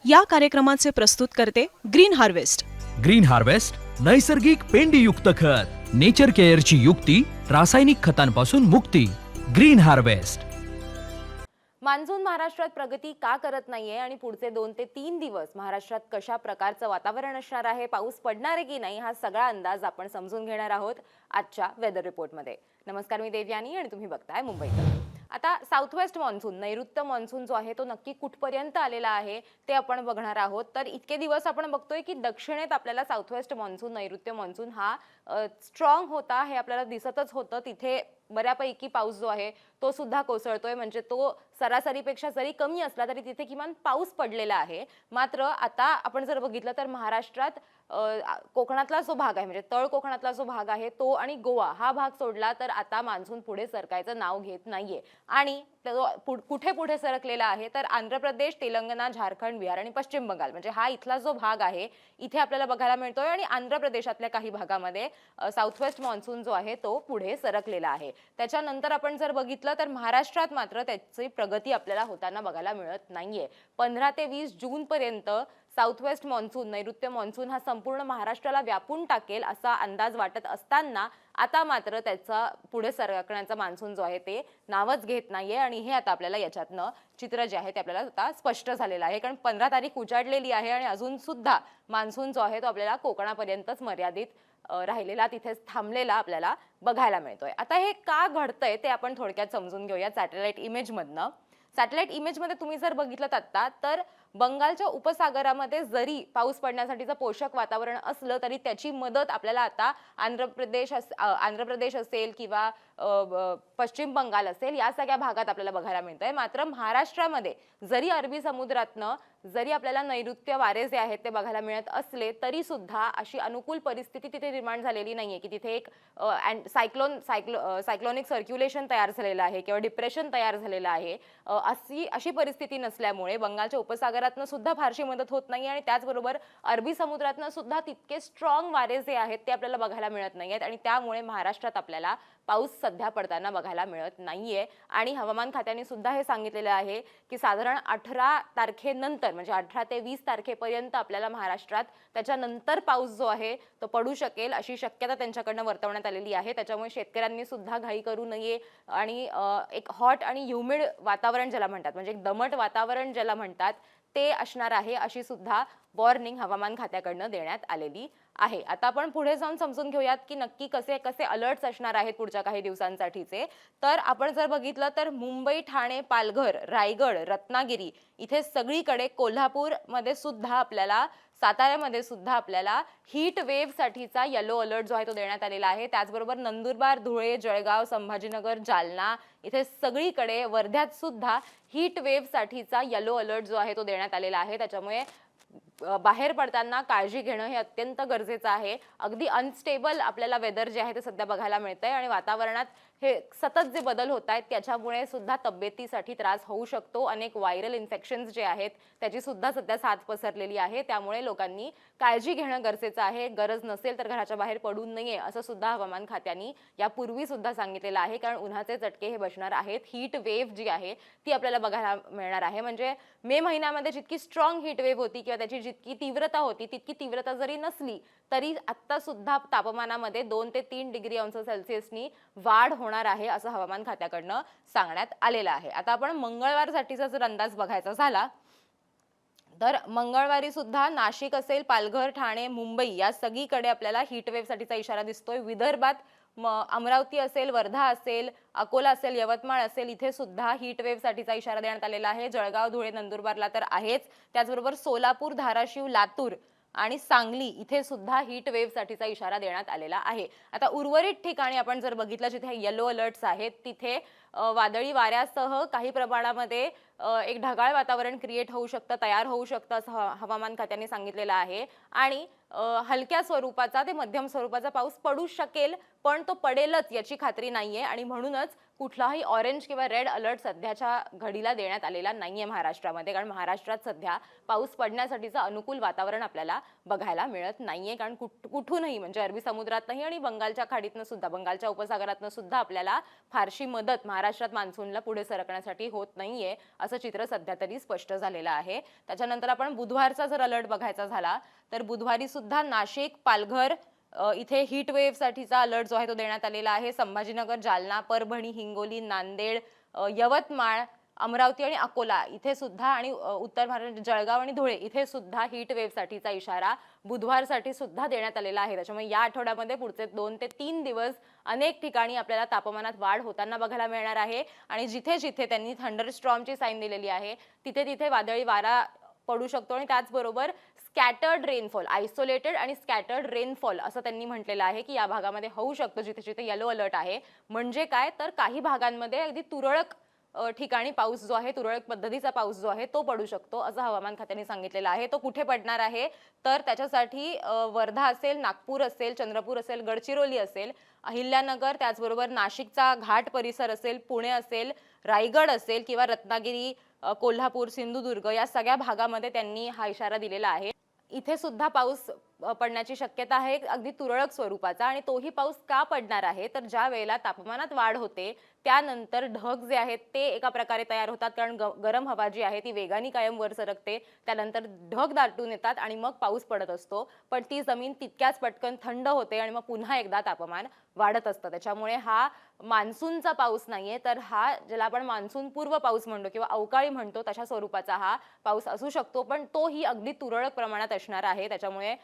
या कार्यक्रमाचे प्रस्तुत करते ग्रीन हार्वेस्ट. ग्रीन हार्वेस्ट नैसर्गिक पेंडीयुक्त खत, नेचर केअरची युक्ती, रासायनिक खतांपासून मुक्ती. Green harvest. मान्सून महाराष्ट्रात प्रगती का करत नाहीये आणि पुढचे 2 ते 3 दिवस महाराष्ट्रात कशा प्रकारचं वातावरण असणार आहे, पाऊस पडणार आहे की नाही, हा सगळा अंदाज आपण समजून घेणार आहोत आजच्या वेदर रिपोर्टमध्ये. नमस्कार, मी देवयानी आणि तुम्ही बघताय मुंबईत. आता साऊथ वेस्ट मान्सून, नैऋत्य मान्सून जो आहे तो नक्की कुठपर्यंत आलेला आहे ते आपण बघणार आहोत. तर इतके दिवस आपण बघतोय की दक्षिणेत आपल्याला साऊथ वेस्ट मान्सून, नैऋत्य मान्सून हा स्ट्रॉंग होता, हे आपल्याला दिसतच होतं. तिथे बऱ्यापैकी पाऊस जो आहे तो सुद्धा कोसळतोय, म्हणजे तो सरासरीपेक्षा जरी कमी असला तरी तिथे किमान पाऊस पडलेला आहे. मात्र आता आपण जर बघितलं तर महाराष्ट्रात कोकणातला जो भाग आहे, म्हणजे तळ कोकणातला जो भाग आहे तो आणि गोवा हा भाग सोडला तर आता मान्सून पुढे सरकायचं नाव घेत नाहीये. आणि कुठे पुढे सरकलेला आहे तर आंध्र प्रदेश, तेलंगणा, झारखंड, बिहार आणि पश्चिम बंगाल, म्हणजे हा इथला जो भाग आहे इथे आपल्याला बघायला मिळतोय. आणि आंध्र प्रदेशातल्या काही भागामध्ये साऊथ वेस्ट मान्सून जो आहे तो पुढे सरकलेला आहे. त्याच्यानंतर आपण जर बघितलं तर महाराष्ट्रात मात्र त्याची प्रगती आपल्याला होताना बघायला मिळत नाहीये. 15 ते 20 जून पर्यंत साऊथ वेस्ट मान्सून, नैऋत्य मान्सून हा संपूर्ण महाराष्ट्राला व्यापून टाकेल असा अंदाज वाटत असताना आता मात्र त्याचा पुढे सरकण्याचा मान्सून जो आहे ते नावच घेत नाहीये. आणि हे आता आपल्याला याच्यातनं चित्र जे आहे ते आपल्याला आता स्पष्ट झालेलं आहे. कारण 15 तारीख उजाडलेली आहे आणि अजून सुद्धा मान्सून जो आहे तो आपल्याला कोकणापर्यंतच मर्यादित राहिलेला, तिथेच थांबलेला आपल्याला बघायला मिळतोय. आता हे का घडतंय ते आपण थोडक्यात समजून घेऊया सॅटेलाइट इमेजमधनं. सॅटेलाइट इमेजमध्ये तुम्ही जर बघितलं आता तर बंगालच्या उपसागरामध्ये जरी पाऊस पडण्यासाठीचं पोषक वातावरण असलं तरी त्याची मदत आपल्याला आता आंध्र प्रदेश असेल किंवा पश्चिम बंगाल असेल या सगळ्या भागात आपल्याला बघायला मिळतंय. मात्र महाराष्ट्रामध्ये जरी अरबी समुद्रातनं जरी आपल्याला नैऋत्य वारे जे आहेत ते बघायला मिळत असले तरी सुद्धा अशी अनुकूल परिस्थिती तिथे निर्माण झालेली नाहीये की तिथे एक सायक्लोनिक सर्क्युलेशन तयार झालेलं आहे किंवा डिप्रेशन तयार झालेलं आहे. अशी परिस्थिती नसल्यामुळे बंगालच्या उपसागरातनं सुद्धा फारशी मदत होत नाही आणि त्याचबरोबर अरबी समुद्रातनं सुद्धा तितके स्ट्रॉंग वारे जे आहेत ते आपल्याला बघायला मिळत नाहीयेत आणि त्यामुळे महाराष्ट्रात आपल्याला पाऊस सध्या पडताना बघायला मिळत नाहीये. आणि हवामान खात्याने सुद्धा हे सांगितलेलं आहे की साधारण 18 तारखेनंतर, म्हणजे 18 ते 20 तारखेपर्यंत आपल्याला महाराष्ट्रात त्याच्यानंतर पाऊस जो आहे तो पडू शकेल अशी शक्यता त्यांच्याकडनं वर्तवण्यात आलेली आहे. त्याच्यामुळे शेतकऱ्यांनी सुद्धा घाई करू नये आणि एक हॉट आणि ह्युमिड वातावरण ज्याला म्हणतात, म्हणजे एक दमट वातावरण ज्याला म्हणतात ते असणार आहे अशी सुद्धा वॉर्निंग हवामान खात्याकडनं देण्यात आलेली आहे. आता आपण पुढे जाऊन समजून घेऊयात की नक्की कसे कसे अलर्ट्स असणार आहेत पुढच्या काही दिवसांसाठीचे. तर आपण जर बघितलं तर मुंबई, ठाणे, पालघर, रायगड, रत्नागिरी इथे सगळीकडे, कोल्हापूर मध्ये सुद्धा आपल्याला, साताऱ्यामध्ये सुद्धा आपल्याला हीट वेव्ह साठीचा येलो अलर्ट जो आहे तो देण्यात आलेला आहे. त्याचबरोबर नंदुरबार, धुळे, जळगाव, संभाजीनगर, जालना इथे सगळीकडे, वर्ध्यात सुद्धा हीट वेव्ह साठीचा येलो अलर्ट जो आहे तो देण्यात आलेला आहे. त्याच्यामुळे बाहेर पडताना काळजी घेणं हे अत्यंत गरजेचं आहे. अगदी अनस्टेबल आपल्याला वेदर जे आहे ते सध्या बघायला मिळतंय आणि वातावरणात हे सतत जे बदल होत आहेत त्याच्यामुळे सुद्धा तब्येतीसाठी त्रास होऊ शकतो. अनेक व्हायरल इन्फेक्शन्स जे आहेत त्याची सुद्धा सध्या साथ पसरलेली आहे. त्यामुळे लोकांनी काळजी घेणं गरजेचं आहे. गरज नसेल तर घराच्या बाहेर पडू नये असं सुद्धा हवामान खात्याने यापूर्वी सुद्धा सांगितलेलं आहे. कारण उन्हाचे चटके हे बसणार आहेत. हीट वेव्ह जी आहे ती आपल्याला बघायला मिळणार आहे. म्हणजे मे महिन्यामध्ये जितकी स्ट्रॉंग हीट वेव्ह होती किंवा त्याची जितकी तीव्रता होती तितकी तीव्रता जरी नसली तरी आता सुद्धा तापमानामध्ये 2 ते 3 डिग्री अंश सेल्सिअसनी वाढ होणार आहे असं हवामान खात्याकडनं सांगण्यात आलेलं आहे. आता आपण मंगळवारसाठीचा जर अंदाज बघायचा झाला तर मंगळवारी सुद्धा नाशिक असेल, पालघर, ठाणे, मुंबई या सगळीकडे आपल्याला हीट वेव्ह साठीचा इशारा दिसतोय. विदर्भात अमरावती असेल, वर्धा असेल, अकोला असेल, यवतमाळ असेल इथे सुद्धा हीट वेव्ह साठीचा इशारा देण्यात आलेला आहे. जळगाव, धुळे, नंदुरबारला तर आहेच. त्याचबरोबर सोलापूर, धाराशिव, लातूर आणि सांगली इथे सुद्धा हीट वेव्ह साठीचा इशारा देण्यात आलेला आहे. आता उर्वरित ठिकाणी आपण जर बघितलं जिथे येलो अलर्ट्स आहेत तिथे वादळी वाऱ्यासह काही प्रमाणामध्ये एक ढगाळ वातावरण क्रिएट होऊ शकतं, तयार होऊ शकतं असं हवामान खात्याने सांगितलेलं आहे. आणि हलक्या स्वरूपाचा ते मध्यम स्वरूपाचा पाऊस पडू शकेल, पण तो पडेलच याची खात्री नाहीये आणि म्हणूनच कुठलाही ऑरेंज किंवा रेड अलर्ट सध्याच्या घडीला देण्यात आलेला नाहीये महाराष्ट्रामध्ये, कारण महाराष्ट्रात सध्या पाऊस पडण्यासाठीचं अनुकूल वातावरण आपल्याला बघायला मिळत नाहीये. कारण कुठूनही म्हणजे अरबी समुद्रातनंही आणि बंगालच्या खाडीतनं सुद्धा, बंगालच्या उपसागरातनं सुद्धा आपल्याला फारशी मदत महाराष्ट्रात मान्सूनला पुढे सरकण्यासाठी होत नाहीये, असं चित्र सध्या तरी स्पष्ट झालेलं आहे. त्याच्यानंतर आपण बुधवारचा जर अलर्ट बघायचा झाला तर बुधवारी सुद्धा नाशिक, पालघर इथे हीट वेव्ह साठीचा अलर्ट जो आहे तो देण्यात आलेला आहे. संभाजीनगर, जालना, परभणी, हिंगोली, नांदेड, यवतमाळ, अमरावती आणि अकोला इथे सुद्धा आणि उत्तर महाराष्ट्र जळगाव आणि धुळे इथे सुद्धा हीट वेव्ह साठीचा इशारा बुधवारसाठी सुद्धा देण्यात आलेला आहे. त्याच्यामुळे या आठवड्यामध्ये पुढचे 2 ते 3 दिवस अनेक ठिकाणी आपल्याला तापमानात वाढ होताना बघायला मिळणार आहे. आणि जिथे जिथे त्यांनी थंडरस्टॉर्मची साईन दिलेली आहे तिथे तिथे वादळी वारा पडू शकतो. आणि त्याचबरोबर स्कॅटर्ड रेनफॉल, आयसोलेटेड आणि स्कॅटर्ड रेनफॉल असं त्यांनी म्हटलेलं आहे की या भागामध्ये होऊ शकतो जिथे जिथे येलो अलर्ट आहे. म्हणजे काय तर काही भागांमध्ये अगदी तुरळक ठिकाणी पाऊस जो आहे, तुरळक पद्धतीचा पाऊस जो आहे तो पडू शकतो असं हवामान खात्याने सांगितलेलं आहे. तो कुठे पडणार आहे तर त्याच्यासाठी वर्धा असेल, नागपूर असेल, चंद्रपूर असेल, गडचिरोली असेल, अहिल्यानगर, त्याचबरोबर नाशिकचा घाट परिसर असेल, पुणे असेल, रायगड असेल किंवा रत्नागिरी, कोल्हापूर, सिंधुदुर्ग या सगळ्या भागामध्ये त्यांनी हा इशारा दिलेला आहे. इथे सुद्धा पाऊस पडण्याची शक्यता आहे, अगदी तुरळक स्वरूपाचा. आणि तोही पाऊस का पडणार आहे तर ज्या वेळेला तापमानात वाढ होते त्यानंतर ढग जे आहेत ते एका प्रकारे तयार होतात, कारण गरम हवा जी आहे ती वेगाने कायम वर सरकते, त्यानंतर ढग दाटून येतात आणि मग पाऊस पडत असतो. पण ती जमीन तितक्याच पटकन थंड होते आणि मग पुन्हा एकदा तापमान वाढत असतं. त्याच्यामुळे हा मान्सूनचा पाऊस नाहीये तर हा ज्याला आपण मान्सून पूर्व पाऊस म्हणतो किंवा अवकाळी म्हणतो तशा स्वरूपाचा हा पाऊस असू शकतो. पण तोही अगदी तुरळक प्रमाणात असणार आहे. त्याच्यामुळे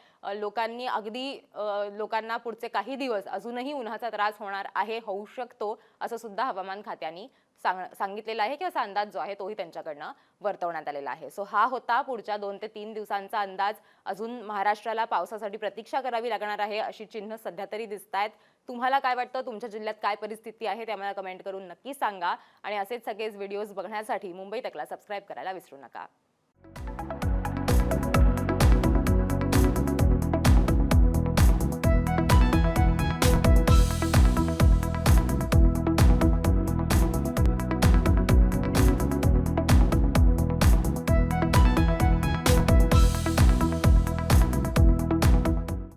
लोकांना पुढचे काही दिवस अजूनही उन्हाचा त्रास होणार आहे, होऊ शकतो असं सुद्धा हवामान खात्याने सांगितलेलं आहे किंवा अंदाज जो आहे तोही त्यांच्याकडनं वर्तवण्यात आलेला आहे. सो हा होता पुढच्या 2 ते 3 दिवसांचा अंदाज. अजून महाराष्ट्राला पावसासाठी प्रतीक्षा करावी लागणार आहे अशी चिन्ह सध्या तरी दिसतायत. तुम्हाला काय वाटतं, तुमच्या जिल्ह्यात काय परिस्थिती आहे ते आम्हाला कमेंट करून नक्की सांगा. आणि असेच सगळेच व्हिडिओज बघण्यासाठी मुंबई तकला सबस्क्राईब करायला विसरू नका.